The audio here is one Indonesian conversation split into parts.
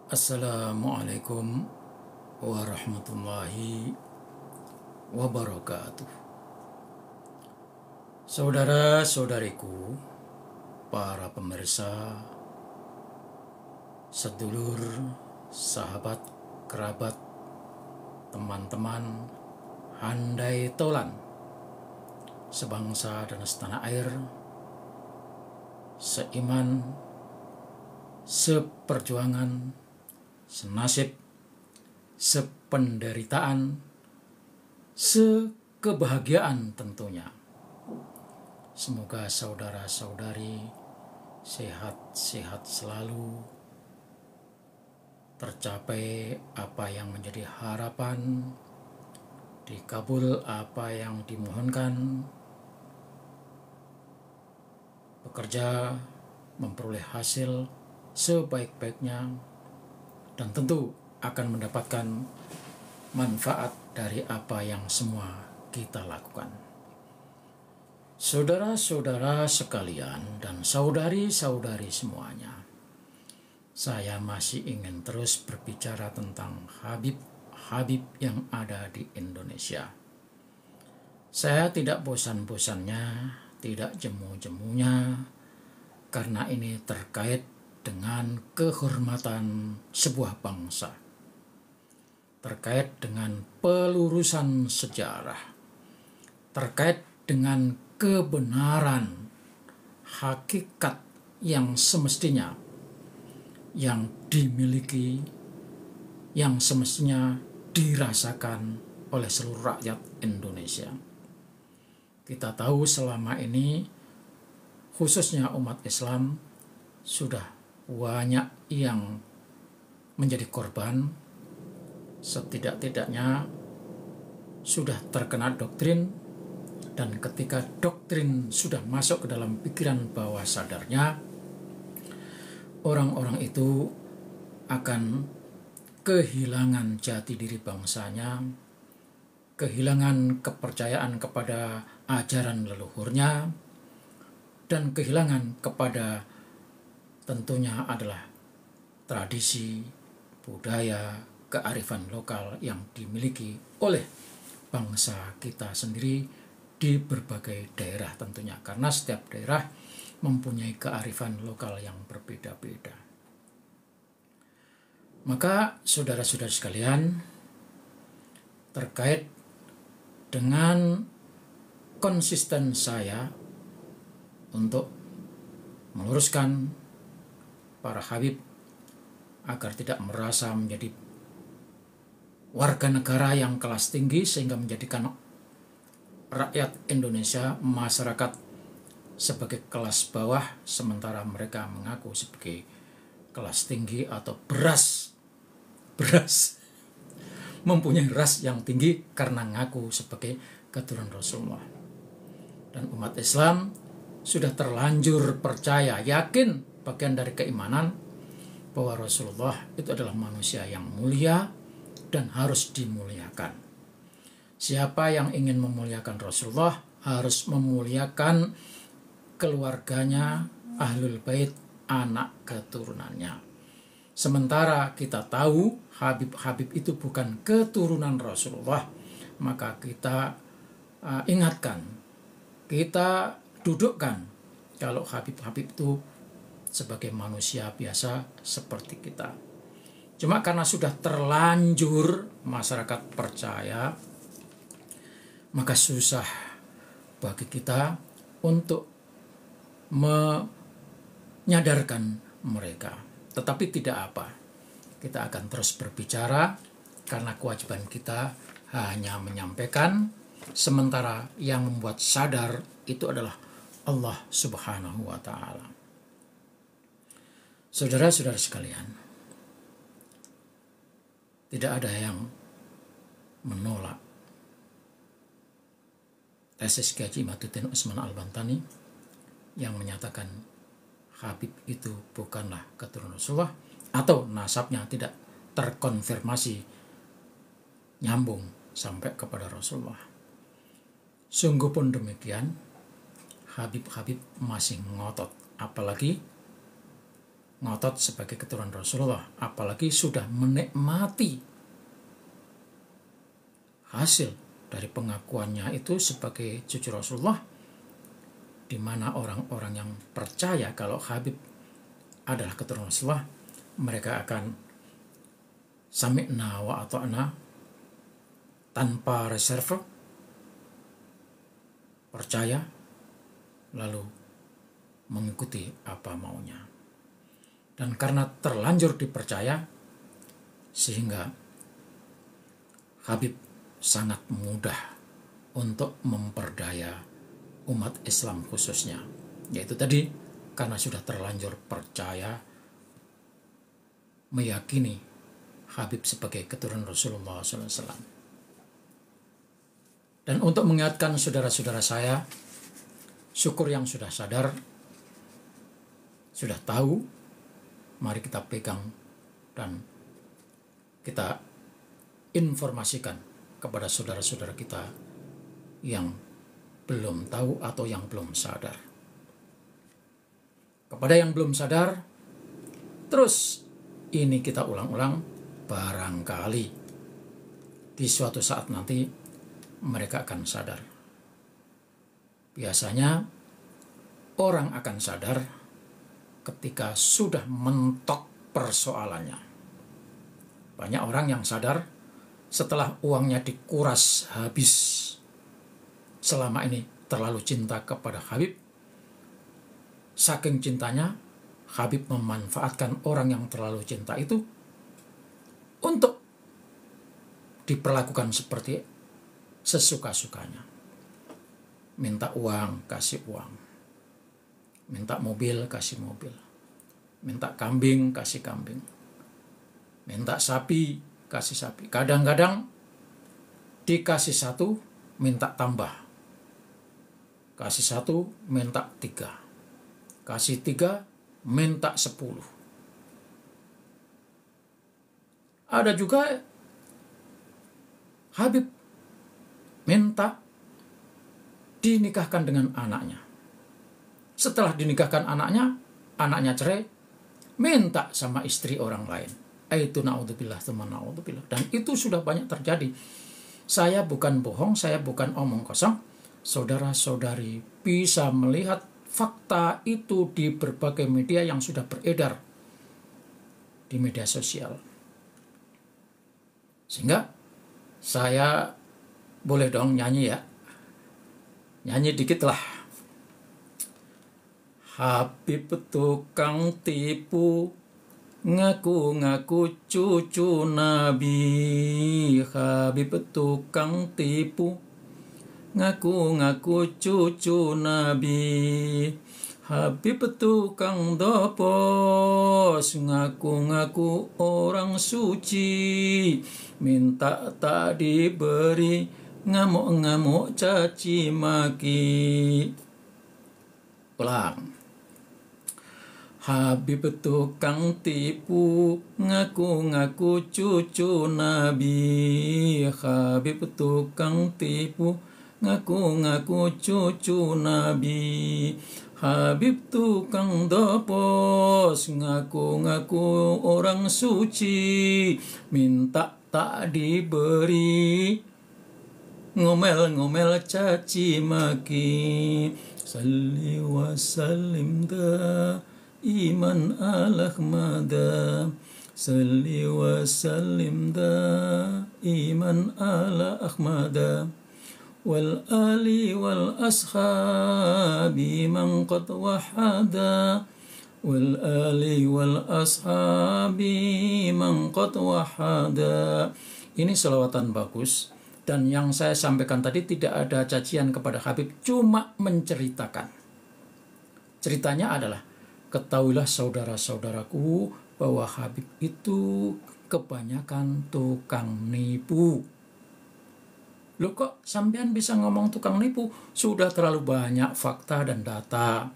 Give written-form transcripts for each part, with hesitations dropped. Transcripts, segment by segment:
Assalamualaikum warahmatullahi wabarakatuh. Saudara-saudariku, para pemirsa, sedulur, sahabat, kerabat, teman-teman, handai tolan, sebangsa dan setanah air, seiman, seperjuangan, senasib, sependeritaan, sekebahagiaan tentunya. Semoga saudara-saudari sehat-sehat selalu, tercapai apa yang menjadi harapan, dikabul apa yang dimohonkan, bekerja, memperoleh hasil sebaik-baiknya, dan tentu akan mendapatkan manfaat dari apa yang semua kita lakukan. Saudara-saudara sekalian dan saudari-saudari semuanya, saya masih ingin terus berbicara tentang Habib yang ada di Indonesia. Saya tidak bosan-bosannya, tidak jemu-jemunya, karena ini terkait dengan kehormatan sebuah bangsa, terkait dengan pelurusan sejarah, terkait dengan kebenaran hakikat yang semestinya yang dimiliki, yang semestinya dirasakan oleh seluruh rakyat Indonesia. Kita tahu selama ini khususnya umat Islam sudah banyak yang menjadi korban, setidak-tidaknya sudah terkena doktrin, dan ketika doktrin sudah masuk ke dalam pikiran bawah sadarnya, orang-orang itu akan kehilangan jati diri bangsanya, kehilangan kepercayaan kepada ajaran leluhurnya, dan kehilangan kepada tentunya adalah tradisi, budaya, kearifan lokal yang dimiliki oleh bangsa kita sendiri di berbagai daerah tentunya, karena setiap daerah mempunyai kearifan lokal yang berbeda-beda. Maka saudara-saudara sekalian, terkait dengan konsisten saya untuk meluruskan para Habib agar tidak merasa menjadi warga negara yang kelas tinggi sehingga menjadikan rakyat Indonesia, masyarakat sebagai kelas bawah, sementara mereka mengaku sebagai kelas tinggi atau beras mempunyai ras yang tinggi karena mengaku sebagai keturunan Rasulullah. Dan umat Islam sudah terlanjur percaya, yakin, bagian dari keimanan bahwa Rasulullah itu adalah manusia yang mulia dan harus dimuliakan. Siapa yang ingin memuliakan Rasulullah harus memuliakan keluarganya, ahlul bait, anak keturunannya. Sementara kita tahu Habib-Habib itu bukan keturunan Rasulullah, maka kita ingatkan, kita dudukkan kalau Habib-Habib itu sebagai manusia biasa seperti kita. Cuma karena sudah terlanjur masyarakat percaya, maka susah bagi kita untuk menyadarkan mereka. Tetapi tidak apa, kita akan terus berbicara karena kewajiban kita hanya menyampaikan, sementara yang membuat sadar itu adalah Allah Subhanahu wa Ta'ala. Saudara-saudara sekalian, tidak ada yang menolak tesis Kiai Imaduddin Usman Al-Bantani yang menyatakan Habib itu bukanlah keturunan Rasulullah atau nasabnya tidak terkonfirmasi nyambung sampai kepada Rasulullah. Sungguh pun demikian, Habib-Habib masih ngotot, apalagi ngotot sebagai keturunan Rasulullah, apalagi sudah menikmati hasil dari pengakuannya itu sebagai cucu Rasulullah, di mana orang-orang yang percaya kalau Habib adalah keturunan Rasulullah, mereka akan sami'na wa ata'na tanpa reserve, percaya lalu mengikuti apa maunya. Dan karena terlanjur dipercaya, sehingga Habib sangat mudah untuk memperdaya umat Islam khususnya, yaitu tadi karena sudah terlanjur percaya, meyakini Habib sebagai keturunan Rasulullah SAW. Dan untuk mengingatkan saudara-saudara saya, syukur yang sudah sadar, sudah tahu, mari kita pegang dan kita informasikan kepada saudara-saudara kita yang belum tahu atau yang belum sadar. Kepada yang belum sadar, terus ini kita ulang-ulang, barangkali di suatu saat nanti mereka akan sadar. Biasanya orang akan sadar ketika sudah mentok persoalannya. Banyak orang yang sadar setelah uangnya dikuras habis. Selama ini terlalu cinta kepada Habib. Saking cintanya, Habib memanfaatkan orang yang terlalu cinta itu untuk diperlakukan seperti sesuka-sukanya. Minta uang, kasih uang. Minta mobil, kasih mobil. Minta kambing, kasih kambing. Minta sapi, kasih sapi. Kadang-kadang dikasih satu, minta tambah. Kasih satu, minta 3. Kasih 3, minta 10. Ada juga Habib minta dinikahkan dengan anaknya. Setelah dinikahkan anaknya cerai, minta sama istri orang lain. Itu na'udzubillah, teman na'udzubillah. Dan itu sudah banyak terjadi. Saya bukan bohong, saya bukan omong kosong. Saudara-saudari bisa melihat fakta itu di berbagai media yang sudah beredar di media sosial. Sehingga saya boleh dong nyanyi ya. Nyanyi dikit lah. Habib tukang tipu, ngaku-ngaku cucu Nabi. Habib tukang tipu, ngaku-ngaku cucu Nabi. Habib tukang dopos, ngaku-ngaku orang suci. Minta tak diberi, ngamuk-ngamuk caci maki. Ulang. Habib tukang tipu, ngaku-ngaku cucu Nabi. Habib tukang tipu, ngaku-ngaku cucu Nabi. Habib tukang dopos, ngaku-ngaku orang suci. Minta tak diberi, ngomel-ngomel caci maki. Salli wa sallim da iman ala Ahmada. Salli wa sallim da iman ala Ahmada. Wal ali wal ashabi man qad wahada. Wal ali wal ashabi man qad wahada. Ini selawatan bagus. Dan yang saya sampaikan tadi tidak ada cacian kepada Habib, cuma menceritakan. Ceritanya adalah, ketahuilah saudara-saudaraku bahwa Habib itu kebanyakan tukang nipu. Loh kok sampean bisa ngomong tukang nipu? Sudah terlalu banyak fakta dan data.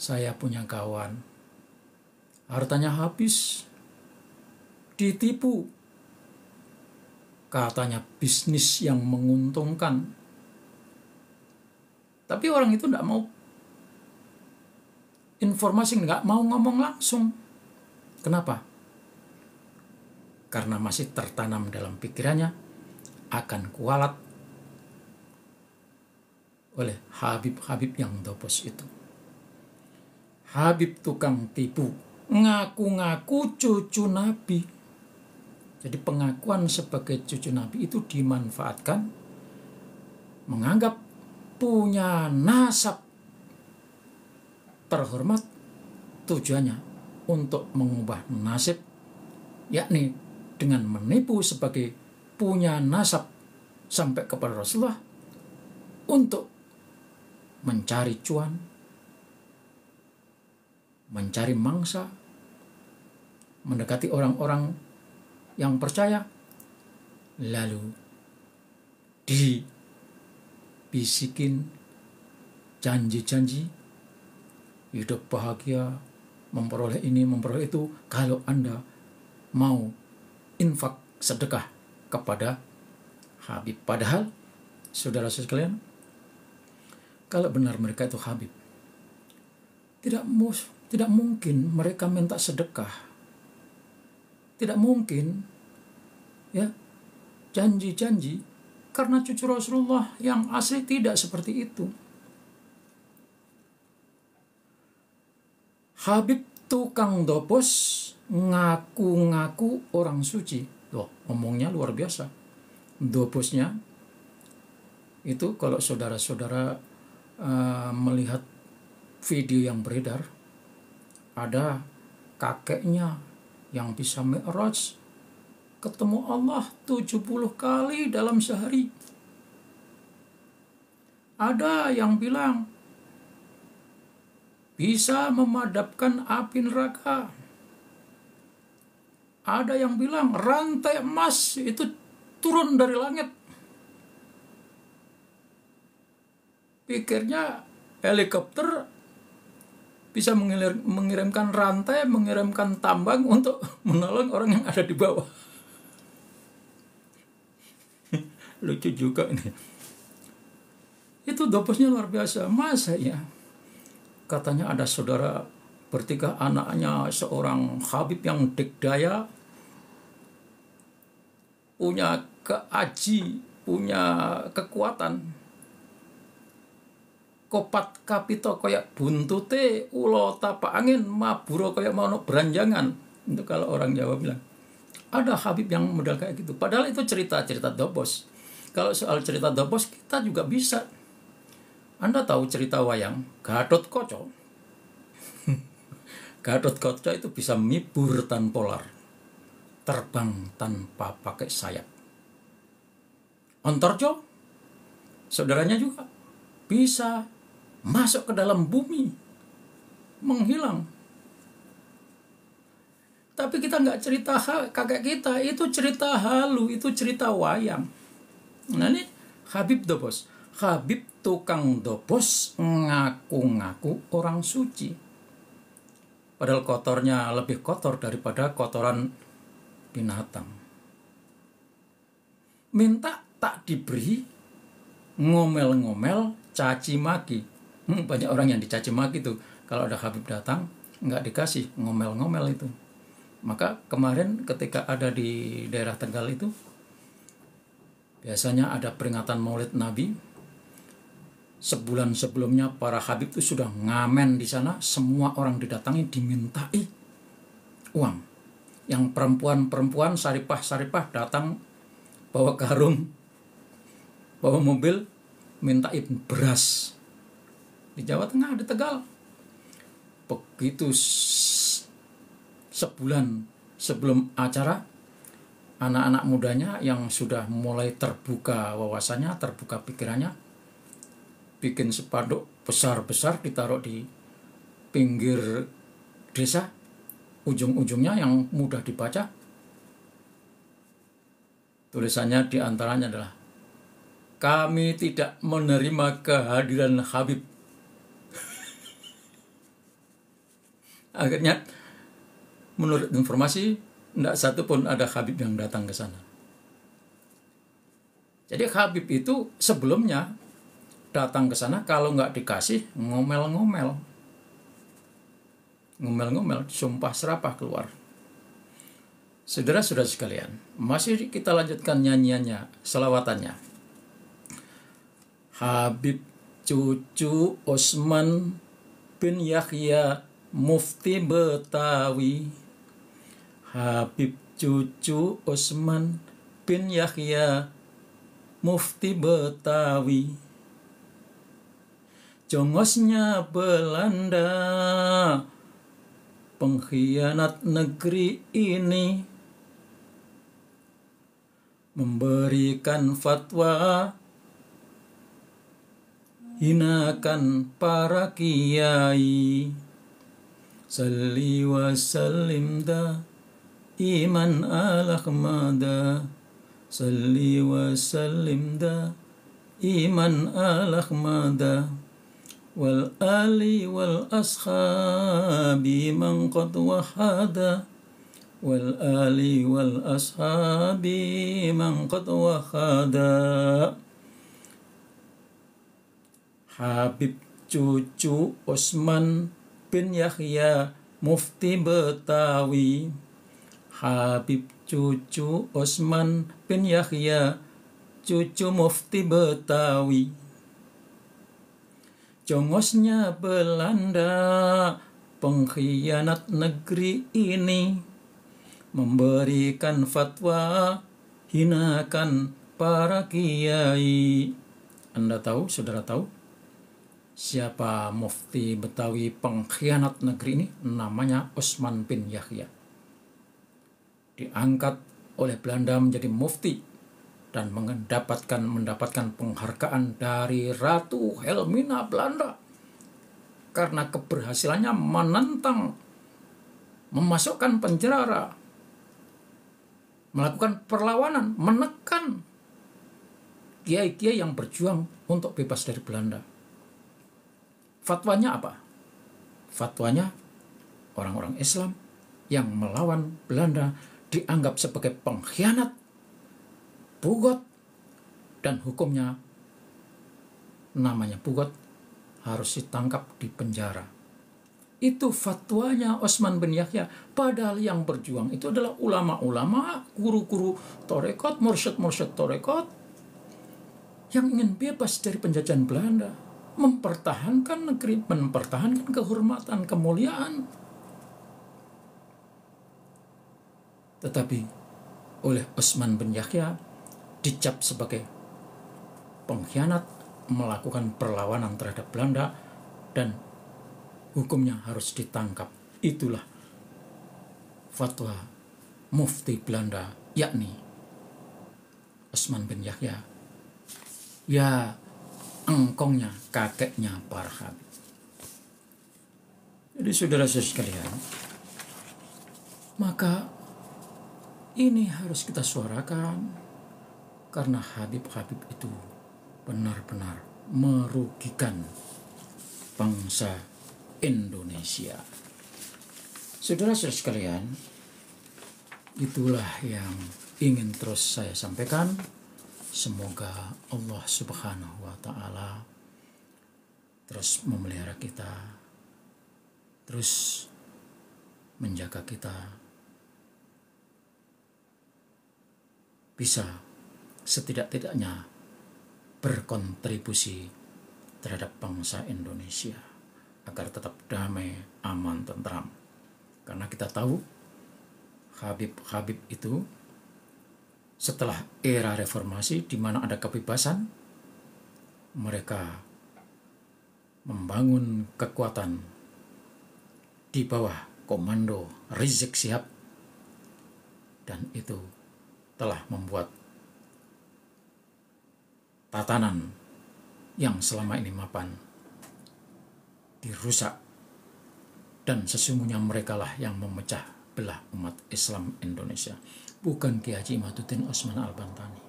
Saya punya kawan, hartanya habis, ditipu. Katanya bisnis yang menguntungkan. Tapi orang itu tidak mau informasi, nggak mau ngomong langsung. Kenapa? Karena masih tertanam dalam pikirannya akan kualat oleh Habib-Habib yang dopos itu. Habib tukang tipu, ngaku-ngaku cucu Nabi. Jadi pengakuan sebagai cucu Nabi itu dimanfaatkan, menganggap punya nasab terhormat, tujuannya untuk mengubah nasib, yakni dengan menipu sebagai punya nasab sampai kepada Rasulullah untuk mencari cuan, mencari mangsa, mendekati orang-orang yang percaya, lalu dibisikin janji-janji hidup bahagia, memperoleh ini, memperoleh itu, kalau Anda mau infak sedekah kepada Habib. Padahal, saudara-saudara sekalian, kalau benar mereka itu Habib, tidak mungkin mereka minta sedekah. Tidak mungkin, ya, janji-janji, karena cucu Rasulullah yang asli tidak seperti itu. Habib tukang dopos ngaku-ngaku orang suci. Loh, ngomongnya luar biasa. Doposnya itu kalau saudara-saudara melihat video yang beredar, ada kakeknya yang bisa mi'raj ketemu Allah 70 kali dalam sehari. Ada yang bilang bisa memadamkan api neraka. Ada yang bilang rantai emas itu turun dari langit. Pikirnya helikopter bisa mengirimkan rantai, mengirimkan tambang untuk menolong orang yang ada di bawah. Lucu juga ini. Itu doposnya luar biasa. Masa ya? Katanya ada saudara bertiga anaknya seorang Habib yang dikdaya, punya keaji, punya kekuatan. Kopat kapito kayak buntute, ulo tapak angin, maburo kayak mau beranjangan. Itu kalau orang Jawa bilang. Ada Habib yang model kayak gitu. Padahal itu cerita-cerita dobos. Kalau soal cerita dobos kita juga bisa. Anda tahu cerita wayang Gatot Kaca? Gatot Kaca itu bisa mibur tan polar, terbang tanpa pakai sayap. Antarjo, saudaranya juga bisa masuk ke dalam bumi, menghilang. Tapi kita nggak cerita kakek kita, itu cerita halu, itu cerita wayang. Nah ini Habib dobos. Habib tukang dobos ngaku-ngaku orang suci. Padahal kotornya lebih kotor daripada kotoran binatang. Minta tak diberi, ngomel-ngomel, caci maki. Banyak orang yang dicaci maki tuh. Kalau ada Habib datang, nggak dikasih, ngomel-ngomel itu. Maka kemarin ketika ada di daerah Tegal itu, biasanya ada peringatan Maulid Nabi. Sebulan sebelumnya para Habib itu sudah ngamen di sana, semua orang didatangi dimintai uang. Yang perempuan-perempuan saripah-saripah datang bawa karung, bawa mobil, mintain beras. Di Jawa Tengah, di Tegal. Begitu sebulan sebelum acara, anak-anak mudanya yang sudah mulai terbuka wawasannya, terbuka pikirannya, bikin spanduk besar-besar ditaruh di pinggir desa, ujung-ujungnya yang mudah dibaca. Tulisannya diantaranya adalah, kami tidak menerima kehadiran Habib. Akhirnya menurut informasi tidak satu pun ada Habib yang datang ke sana. Jadi Habib itu sebelumnya datang ke sana, kalau nggak dikasih ngomel-ngomel, sumpah serapah keluar. Saudara-saudara sekalian, masih kita lanjutkan nyanyiannya, selawatannya. Habib cucu Osman bin Yahya Mufti Betawi. Habib cucu Osman bin Yahya Mufti Betawi. Jongosnya Belanda, pengkhianat negeri ini, memberikan fatwa hinakan para kiai. Salli wa sallim da iman al-ahmada, salli wa sallim da iman al-ahmada, wal ali wal ashabi man qad wahada, wal ali wal ashabi man qad wahada. Habib cucu Osman bin Yahya Mufti Betawi. Habib cucu Osman bin Yahya cucu Mufti Betawi. Jongosnya Belanda, pengkhianat negeri ini, memberikan fatwa hinakan para kiai. Anda tahu, saudara tahu siapa Mufti Betawi pengkhianat negeri ini? Namanya Osman bin Yahya. Diangkat oleh Belanda menjadi mufti dan mendapatkan penghargaan dari Ratu Helmina Belanda karena keberhasilannya menentang, memasukkan penjara, melakukan perlawanan, menekan kiai-kiai yang berjuang untuk bebas dari Belanda. Fatwanya apa? Fatwanya orang-orang Islam yang melawan Belanda dianggap sebagai pengkhianat, bugot, dan hukumnya namanya bugot, harus ditangkap di penjara. Itu fatwanya Osman bin Yahya. Padahal yang berjuang itu adalah ulama-ulama, guru-guru torekot, mursyid-mursyid torekot yang ingin bebas dari penjajahan Belanda, mempertahankan negeri, mempertahankan kehormatan, kemuliaan. Tetapi oleh Osman bin Yahya dicap sebagai pengkhianat, melakukan perlawanan terhadap Belanda, dan hukumnya harus ditangkap. Itulah fatwa mufti Belanda, yakni Osman bin Yahya. Ya, engkongnya, kakeknya para habib. Jadi saudara-saudara sekalian, maka ini harus kita suarakan, karena habib-habib itu benar-benar merugikan bangsa Indonesia. Saudara-saudara sekalian, itulah yang ingin terus saya sampaikan. Semoga Allah Subhanahu wa Ta'ala terus memelihara kita, terus menjaga kita, bisa setidak-tidaknya berkontribusi terhadap bangsa Indonesia agar tetap damai, aman, tentram. Karena kita tahu habib-habib itu setelah era reformasi di mana ada kebebasan, mereka membangun kekuatan di bawah komando Rizik Syihab, dan itu telah membuat tatanan yang selama ini mapan dirusak, dan sesungguhnya merekalah yang memecah belah umat Islam Indonesia, bukan Kiai Haji Imaduddin Osman Al-Bantani.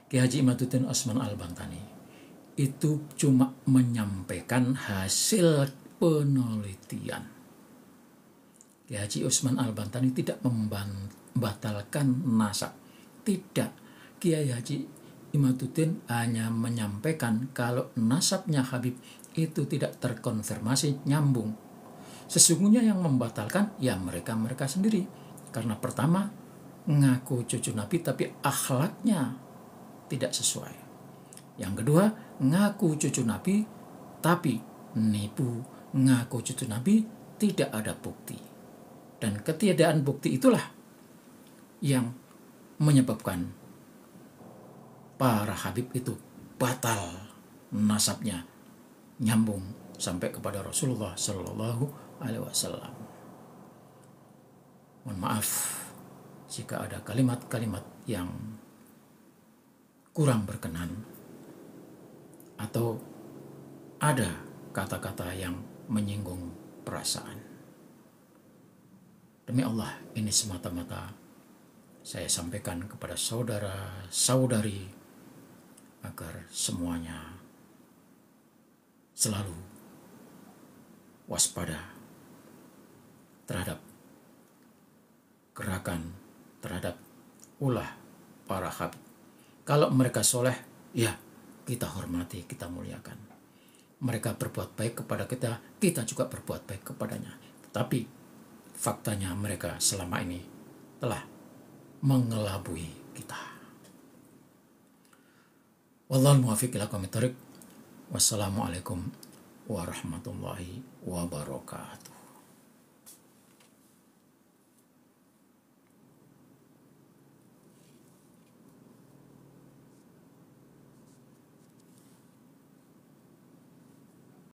Kiai Haji Imaduddin Osman Al-Bantani itu cuma menyampaikan hasil penelitian. Kiai Haji Osman Al-Bantani tidak membatalkan nasab. Tidak. Kiai Haji Imaduddin hanya menyampaikan kalau nasabnya Habib itu tidak terkonfirmasi nyambung. Sesungguhnya yang membatalkan ya mereka-mereka sendiri. Karena pertama, ngaku cucu Nabi tapi akhlaknya tidak sesuai. Yang kedua, ngaku cucu Nabi tapi nipu, ngaku cucu Nabi tidak ada bukti. Dan ketiadaan bukti itulah yang menyebabkan para Habib itu batal nasabnya, nyambung sampai kepada Rasulullah Shallallahu Alaihi Wasallam. Mohon maaf jika ada kalimat-kalimat yang kurang berkenan atau ada kata-kata yang menyinggung perasaan. Demi Allah, ini semata-mata saya sampaikan kepada saudara-saudari agar semuanya selalu waspada terhadap gerakan, terhadap ulah para habib. Kalau mereka soleh, ya kita hormati, kita muliakan. Mereka berbuat baik kepada kita, kita juga berbuat baik kepadanya. Tetapi faktanya mereka selama ini telah mengelabui kita. Wallahul muwaffiq ila aqwamit thoriq. Wassalamualaikum warahmatullahi wabarakatuh.